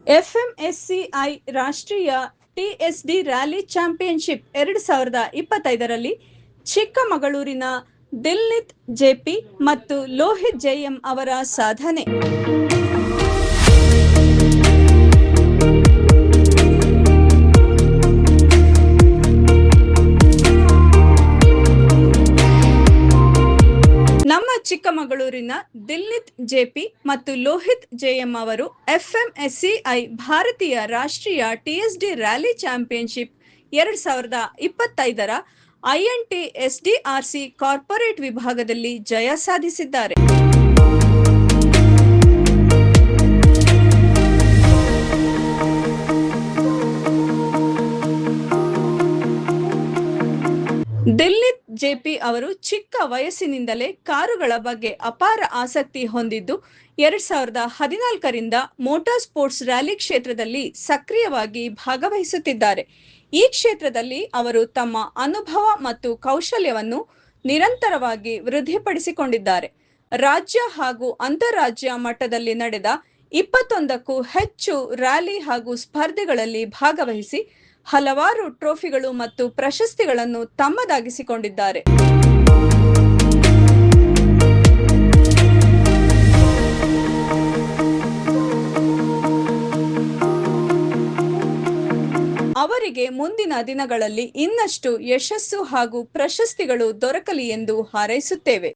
ಎಫ್ಎಂಎಸ್ಸಿಐ ರಾಷ್ಟ್ರೀಯ ಟಿಎಸ್ಡಿ rally championship 2025ರಲ್ಲಿ ಚಿಕ್ಕಮಗಳೂರಿನ ದಿಲ್ನಿತ್ JP ಮತ್ತು ಲೋಹಿತ್ ಜೆಎಂ ಅವರ ಸಾಧನೆ. ನಮ್ಮ ಚಿಕ್ಕಮಗಳೂರಿನ ದಿಲ್ನಿತ್ ಜೆಪಿ ಮತ್ತು ಲೋಹಿತ್ ಜೆಎಂ ಅವರು ಎಫ್ಎಂಎಸ್ಸಿಐ ಭಾರತೀಯ ರಾಷ್ಟ್ರೀಯ ಟಿಎಸ್ಡಿ ರ್ಯಾಲಿ ಚಾಂಪಿಯನ್ಶಿಪ್ 2025ರ ಐಎನ್ಟಿಎಸ್ಡಿಆರ್ಸಿ ಕಾರ್ಪೊರೇಟ್ ವಿಭಾಗದಲ್ಲಿ ಜಯ ಸಾಧಿಸಿದ್ದಾರೆ. ದಿಲ್ನಿತ್ ಜೆಪಿ ಅವರು ಚಿಕ್ಕ ವಯಸ್ಸಿನಿಂದಲೇ ಕಾರುಗಳ ಬಗ್ಗೆ ಅಪಾರ ಆಸಕ್ತಿ ಹೊಂದಿದ್ದು 2014ರಿಂದ ಮೋಟಾರ್ ಸ್ಪೋರ್ಟ್ಸ್ ರ್ಯಾಲಿ ಕ್ಷೇತ್ರದಲ್ಲಿ ಸಕ್ರಿಯವಾಗಿ ಭಾಗವಹಿಸುತ್ತಿದ್ದಾರೆ. ಈ ಕ್ಷೇತ್ರದಲ್ಲಿ ಅವರು ತಮ್ಮ ಅನುಭವ ಮತ್ತು ಕೌಶಲ್ಯವನ್ನು ನಿರಂತರವಾಗಿ ವೃದ್ಧಿಪಡಿಸಿಕೊಂಡಿದ್ದಾರೆ. ರಾಜ್ಯ ಹಾಗೂ ಅಂತಾರಾಜ್ಯ ಮಟ್ಟದಲ್ಲಿ ನಡೆದ 21ಕ್ಕೂ ಹೆಚ್ಚು ರ್ಯಾಲಿ ಹಾಗೂ ಸ್ಪರ್ಧೆಗಳಲ್ಲಿ ಭಾಗವಹಿಸಿ ಹಲವಾರು ಟ್ರೋಫಿಗಳು ಮತ್ತು ಪ್ರಶಸ್ತಿಗಳನ್ನು ತಮ್ಮದಾಗಿಸಿಕೊಂಡಿದ್ದಾರೆ. ಅವರಿಗೆ ಮುಂದಿನ ದಿನಗಳಲ್ಲಿ ಇನ್ನಷ್ಟು ಯಶಸ್ಸು ಹಾಗೂ ಪ್ರಶಸ್ತಿಗಳು ದೊರಕಲಿ ಎಂದು ಹಾರೈಸುತ್ತೇವೆ.